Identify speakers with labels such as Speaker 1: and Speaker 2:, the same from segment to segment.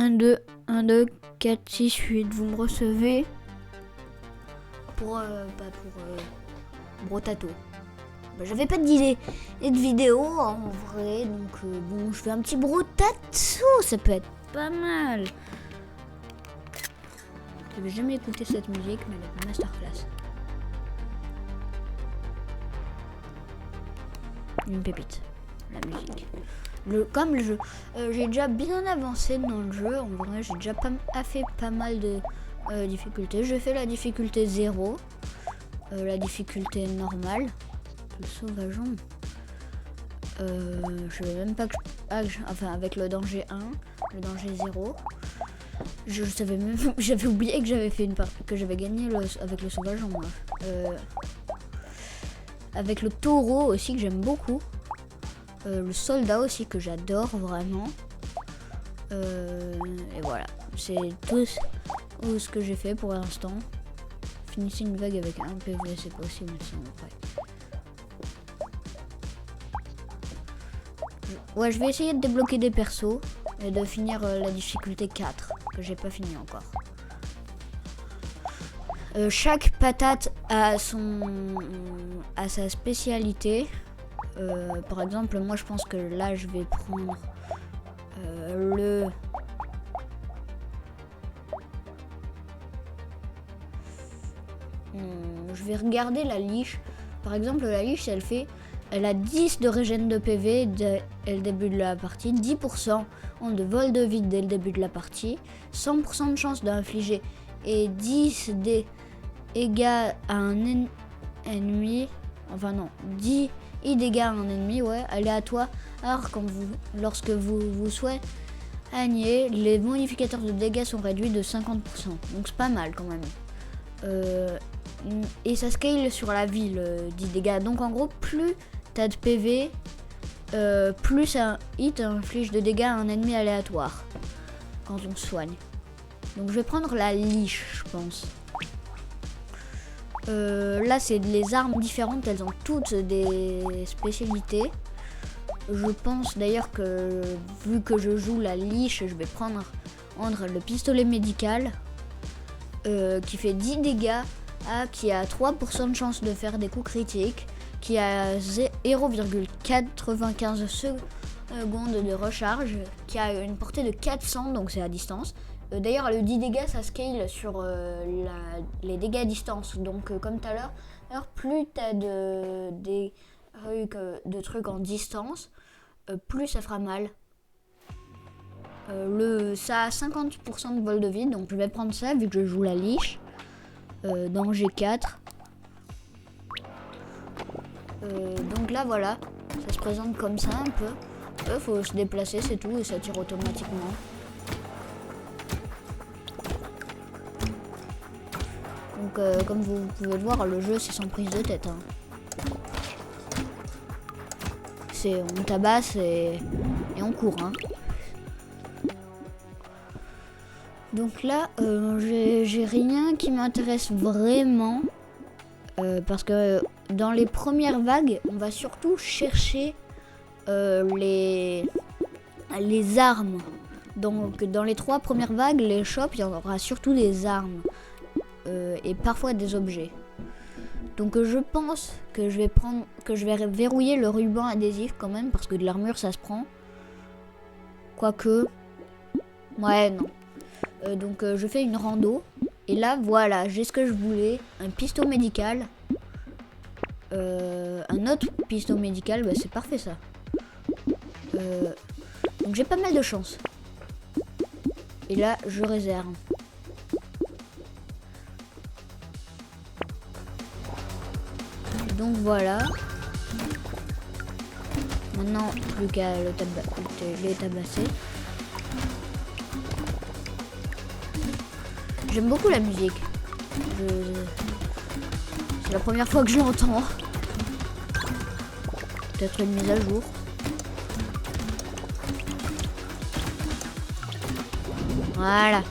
Speaker 1: 1, 2, 4, 6, 8. Vous me recevez pour Brotato. J'avais pas d'idée et de vidéo en vrai, donc bon, je fais un petit Brotato, ça peut être pas mal. J'avais jamais écouté cette musique, mais elle est masterclass. Une pépite, la musique. Comme le jeu, j'ai déjà bien avancé dans le jeu. En vrai, j'ai déjà fait pas mal de difficultés. Je fais la difficulté 0, la difficulté normale, le sauvageon. Je savais même pas que, enfin avec le danger 1, le danger 0. Je savais même, j'avais oublié que j'avais fait que j'avais gagné avec le sauvageon moi. Avec le taureau aussi que j'aime beaucoup. Le soldat aussi que j'adore vraiment. Et voilà, c'est tout ce que j'ai fait pour l'instant. Finissez une vague avec un PV, c'est possible sinon après. Ouais, je vais essayer de débloquer des persos et de finir la difficulté 4 que j'ai pas fini encore. Chaque patate a sa spécialité. Par exemple, moi je pense que là je vais prendre je vais regarder la liche. Par exemple, la liche, elle a 10 de régène de PV dès le début de la partie, 10% de vol de vide dès le début de la partie, 100% de chance d'infliger et 10 dégâts à un ennemi, enfin non, 10 dégâts à un ennemi, ouais, aléatoire. Alors lorsque vous soignez, les modificateurs de dégâts sont réduits de 50%, donc c'est pas mal quand même. Et ça scale sur la ville, 10 dégâts. Donc en gros, plus t'as de PV, plus un hit inflige de dégâts à un ennemi aléatoire quand on soigne. Donc je vais prendre la liche, je pense. Là c'est les armes différentes, elles ont toutes des spécialités. Je pense d'ailleurs que vu que je joue la liche, je vais prendre le pistolet médical qui fait 10 dégâts, qui a 3% de chance de faire des coups critiques, qui a 0,95 secondes de recharge, qui a une portée de 400, donc c'est à distance. D'ailleurs, le 10 dégâts, ça scale sur les dégâts à distance. Donc, comme tout à l'heure, plus tu as de trucs en distance, plus ça fera mal. Ça a 50% de vol de vide, donc je vais prendre ça vu que je joue la liche. Danger 4. Donc là, voilà, ça se présente comme ça un peu. Faut se déplacer, c'est tout, et ça tire automatiquement. Donc comme vous pouvez le voir, le jeu c'est sans prise de tête. Hein. On tabasse et on court. Hein. Donc là, j'ai rien qui m'intéresse vraiment. Parce que dans les premières vagues, on va surtout chercher les armes. Donc dans les 3 premières vagues, les shops, il y aura surtout des armes. Et parfois des objets. Donc je pense que je vais verrouiller le ruban adhésif quand même parce que de l'armure ça se prend. Quoique, ouais non. Donc je fais une rando et là voilà, j'ai ce que je voulais, un pistolet médical, un autre pistolet médical, c'est parfait ça. Donc j'ai pas mal de chance. Et là je réserve. Donc voilà. Maintenant, plus qu'à les tabasser. J'aime beaucoup la musique. C'est la première fois que je l'entends. Peut-être une mise à jour. Voilà.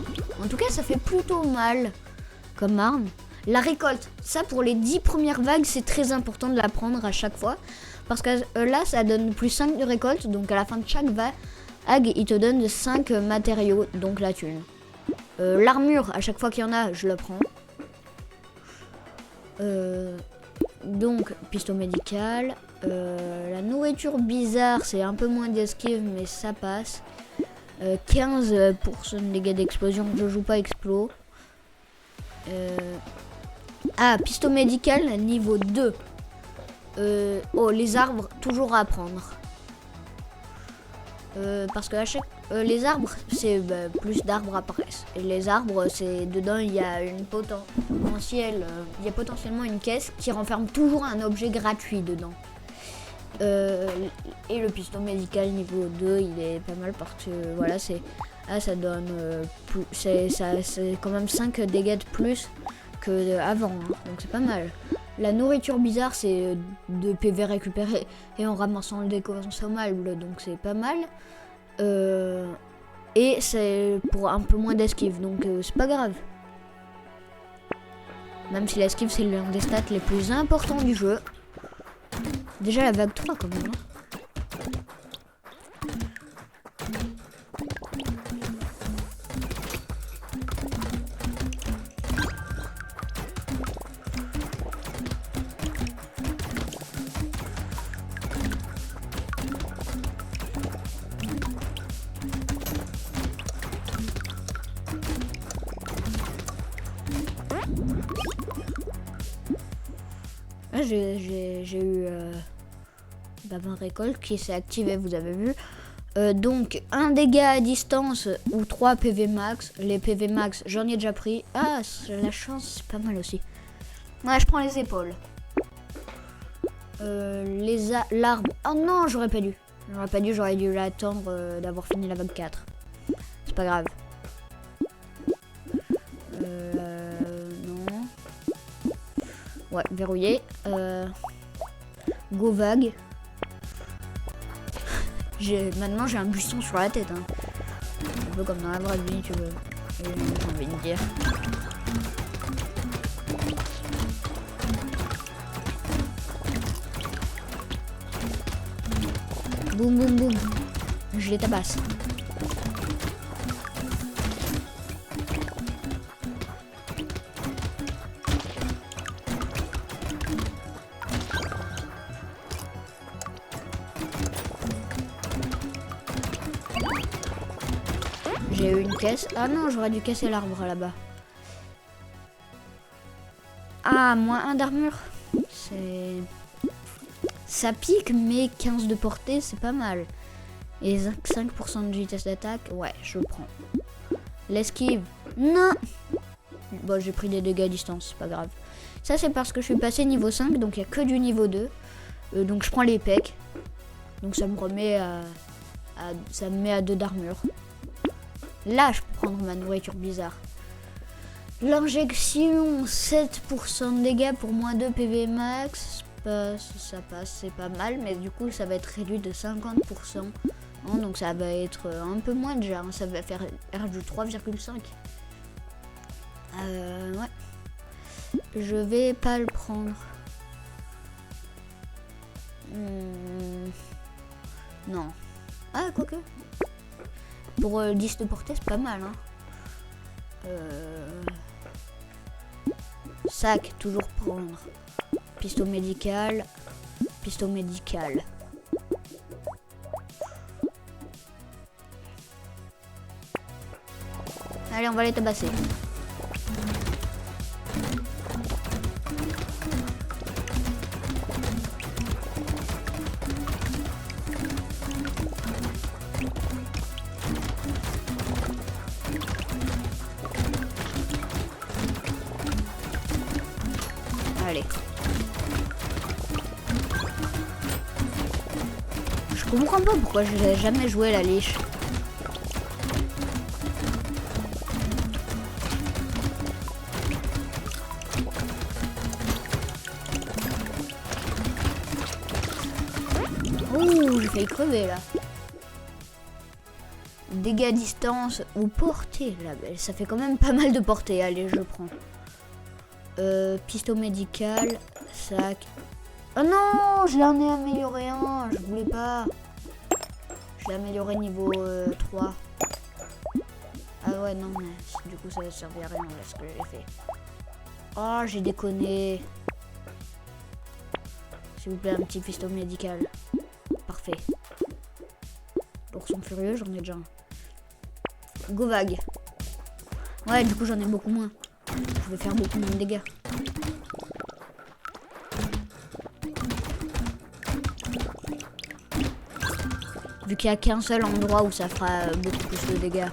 Speaker 1: En tout cas, ça fait plutôt mal comme arme. La récolte, ça pour les 10 premières vagues, c'est très important de la prendre à chaque fois. Parce que là, ça donne plus 5 de récolte. Donc à la fin de chaque Hag, il te donne 5 matériaux, donc la thune. L'armure, à chaque fois qu'il y en a, je la prends. Donc, piston médical. La nourriture bizarre, c'est un peu moins d'esquive, mais ça passe. 15% de dégâts d'explosion, je joue pas explo. Piston médical, niveau 2. Les arbres, toujours à apprendre. Parce que à chaque les arbres, c'est plus d'arbres apparaissent. Et les arbres, c'est dedans il y a potentiellement une caisse qui renferme toujours un objet gratuit dedans. Et le piston médical niveau 2, il est pas mal parce que voilà, ça donne c'est quand même 5 dégâts de plus que avant, hein, donc c'est pas mal. La nourriture bizarre, c'est 2 PV récupérés et en ramassant le déconsommable, donc c'est pas mal. Et c'est pour un peu moins d'esquive, donc c'est pas grave. Même si l'esquive, c'est l'un des stats les plus importants du jeu. Déjà la vague 3 quand même. J'ai eu ma récolte qui s'est activée, vous avez vu. Donc 1 dégât à distance ou 3 PV max. Les PV max, j'en ai déjà pris. Ah, la chance, c'est pas mal aussi. Ouais, je prends les épaules. L'arbre. Oh non, j'aurais pas dû. J'aurais dû l'attendre d'avoir fini la vague 4. C'est pas grave. Non. Ouais, verrouillé. Go vague. Maintenant j'ai un buisson sur la tête. Hein. Un peu comme dans la vraie vie, tu veux. J'ai envie de dire. Boum boum boum. Je les tabasse. J'ai eu une caisse. Ah non, j'aurais dû casser l'arbre là-bas. Ah, moins 1 d'armure. Ça pique, mais 15 de portée, c'est pas mal. Et 5% de vitesse d'attaque, ouais, je le prends. L'esquive, non. Bon, j'ai pris des dégâts à distance, c'est pas grave. Ça, c'est parce que je suis passé niveau 5, donc il n'y a que du niveau 2. Donc je prends les pecs. Donc ça me remet ça me met à 2 d'armure. Là, je peux prendre ma nourriture bizarre. L'injection, 7% de dégâts pour moins 2 PV max. Ça passe, c'est pas mal, mais du coup, ça va être réduit de 50%. Donc ça va être un peu moins déjà. Hein, ça va faire RG 3,5. Ouais. Je vais pas le prendre. Non. Ah, quoique. Pour 10 de portée, c'est pas mal. Hein. Sac, toujours prendre. Piston médical. Piston médical. Allez, on va les tabasser. Allez. Je comprends pas pourquoi je n'ai jamais joué la liche. Ouh, j'ai failli crever là. Dégâts à distance ou portée. Là, ça fait quand même pas mal de portée. Allez, je prends. Piston médical, sac. Oh non, je l'en ai amélioré un, je voulais pas. Je l'ai amélioré niveau 3. Ah ouais, non, mais du coup, ça ne servait à rien, là, ce que j'ai fait. Oh, j'ai déconné. S'il vous plaît, un petit piston médical. Parfait. L'ourson furieux, j'en ai déjà un. Go vague. Ouais, du coup, j'en ai beaucoup moins. Je vais faire beaucoup moins de dégâts. Vu qu'il n'y a qu'un seul endroit où ça fera beaucoup plus de dégâts.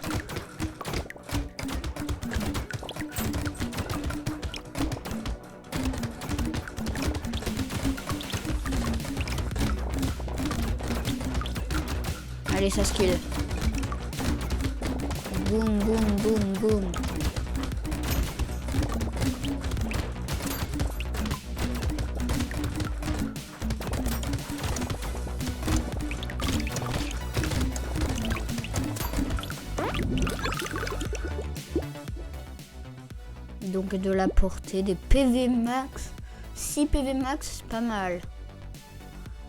Speaker 1: Allez, ça skill. Boum, boum, boum, boum. Donc de la portée, des PV max. 6 PV max, c'est pas mal.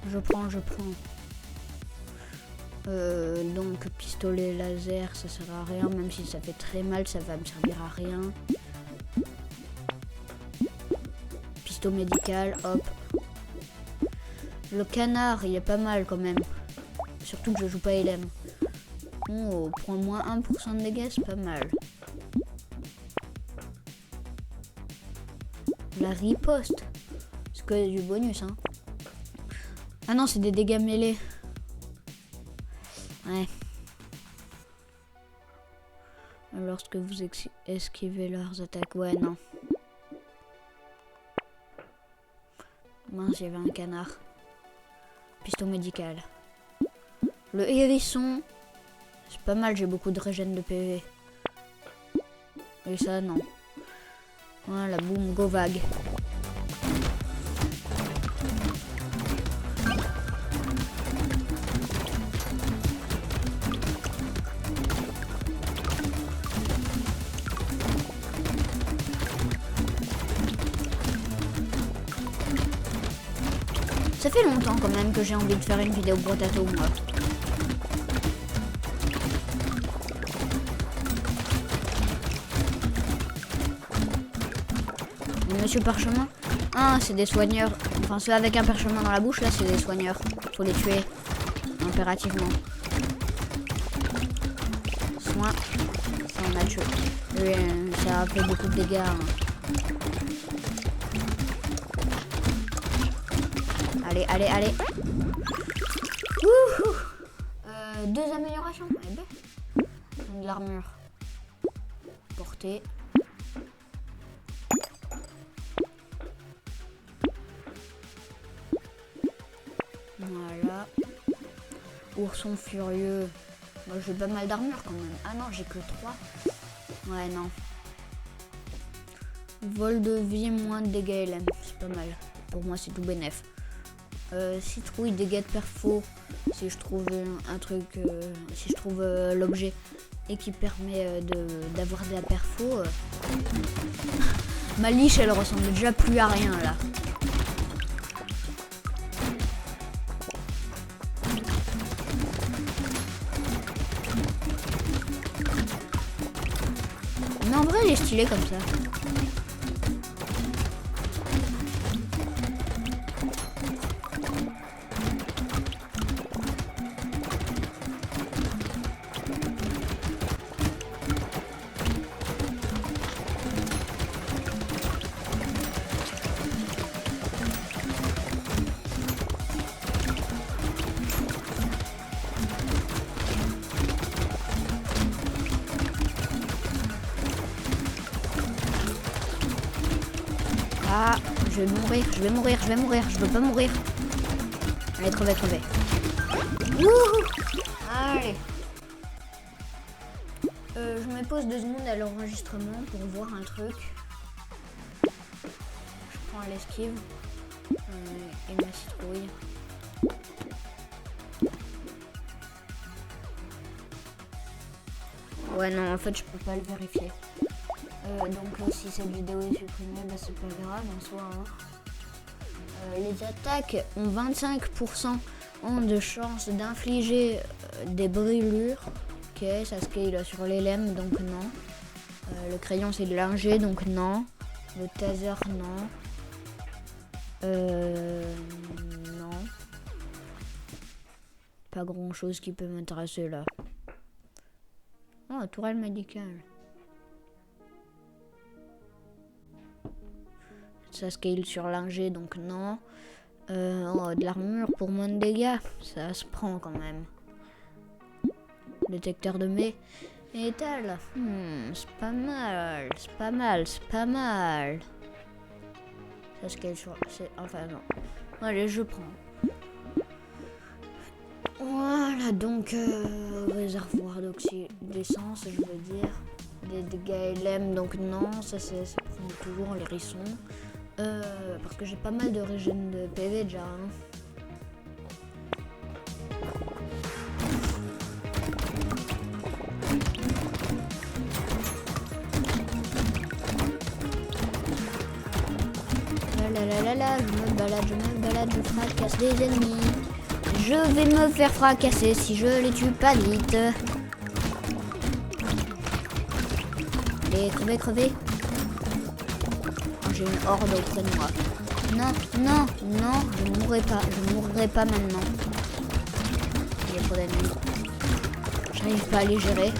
Speaker 1: Je prends. Donc pistolet laser, ça sert à rien, même si ça fait très mal, ça va me servir à rien. Pistolet médical, hop. Le canard, il est pas mal quand même. Surtout que je joue pas LM. Oh, prends moins 1% de dégâts, c'est pas mal. La riposte. C'est que du bonus, hein. Ah non, c'est des dégâts mêlés. Ouais. Lorsque vous esquivez leurs attaques. Ouais, non. Mince, il y avait un canard. Piston médical. Le hérisson. C'est pas mal, j'ai beaucoup de régène de PV. Et ça, non. Voilà, boum, go vague. Ça fait longtemps quand même que j'ai envie de faire une vidéo potato, moi. Monsieur Parchemin. Ah, c'est des soigneurs. Enfin, ceux avec un parchemin dans la bouche, là, c'est des soigneurs. Faut les tuer. Impérativement. Soin. Ça, on a tué. Ça a fait beaucoup de dégâts. Hein. Allez. Wouhou. 2 améliorations. Eh ben. De l'armure. Portée. Voilà. Ourson furieux. Moi, j'ai pas mal d'armure quand même. Ah non, j'ai que 3. Ouais, non. Vol de vie, moins de dégâts LM. C'est pas mal. Pour moi, c'est tout bénef. Citrouille, dégâts de perfo. Si je trouve un truc, si je trouve l'objet et qui permet d'avoir de la perfo. Ma liche, elle ressemble déjà plus à rien là. Mais en vrai, elle est stylée comme ça. Ah, je vais mourir, je veux pas mourir. Allez, crevez. Wouhou. Allez. Je me pose 2 secondes à l'enregistrement pour voir un truc. Je prends l'esquive et ma citrouille. Ouais, non, en fait, je peux pas le vérifier. Donc si cette vidéo est supprimée, bah, c'est pas grave en soi. Hein. Les attaques ont 25% ont de chances d'infliger des brûlures. Ok, ça scale sur les lames, donc non. Le crayon c'est de linger, donc non. Le taser, non. Non. Pas grand chose qui peut m'intéresser là. Oh, tourelle médicale. Ça scale sur linger, donc non. Oh, de l'armure pour moins de dégâts, ça se prend quand même. Détecteur de métal. C'est pas mal, c'est pas mal, c'est pas mal. Ça scale sur... Enfin non. Allez, je prends. Voilà, donc réservoir d'essence, je veux dire. Des dégâts LM, donc non, ça prend toujours les hérissons. Parce que j'ai pas mal de régène de PV déjà. Hein. Là, je me balade, je fracasse des ennemis. Je vais me faire fracasser si je les tue pas vite. Et crever. J'ai une horde auprès de moi. Non, je mourrai pas maintenant. Il y a trop d'ennemis. J'arrive pas à les gérer.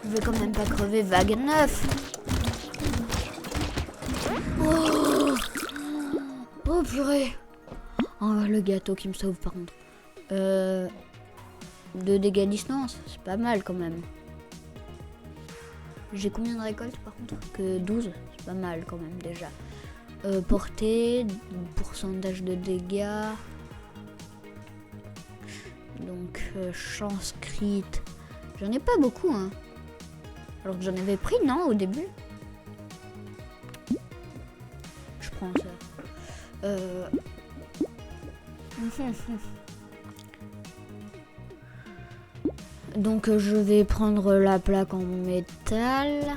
Speaker 1: Je vais quand même pas crever vague 9. Oh purée. Oh le gâteau qui me sauve par contre. 2 dégâts distance, c'est pas mal quand même. J'ai combien de récoltes par contre? Que 12, c'est pas mal quand même déjà. Portée, pourcentage de dégâts. Donc chance crit. J'en ai pas beaucoup hein. Alors que j'en avais pris, non, au début. Je prends ça. Donc je vais prendre la plaque en métal.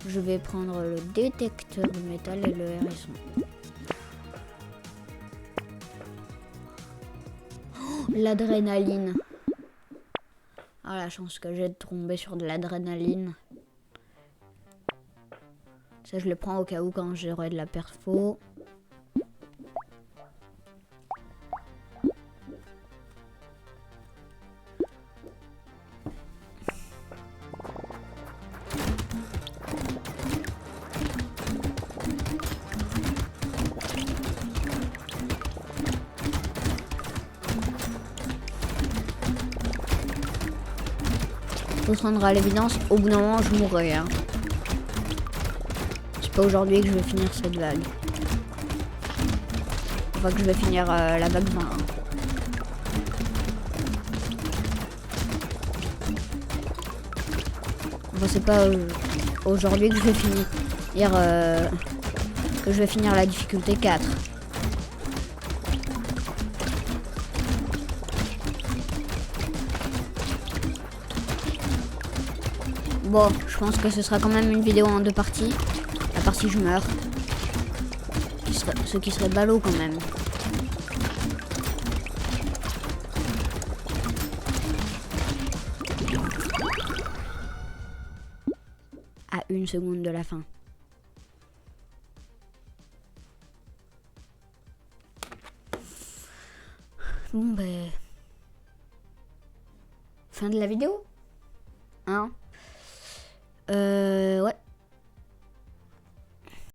Speaker 1: Je vais prendre le détecteur de métal et le hérisson. Oh, l'adrénaline. Ah, la chance que j'ai de tomber sur de l'adrénaline. Ça, je le prends au cas où quand j'aurai de la perfo. Faut se rendre à l'évidence, au bout d'un moment je mourrai. Hein. C'est pas aujourd'hui que je vais finir cette vague. Enfin que je vais finir la vague 20. Hein. Enfin c'est pas aujourd'hui que je vais finir la difficulté 4. Bon, je pense que ce sera quand même une vidéo en 2 parties. À part si je meurs. Ce qui serait ballot quand même. À 1 seconde de la fin. Bon ben... Fin de la vidéo. Hein? Ouais.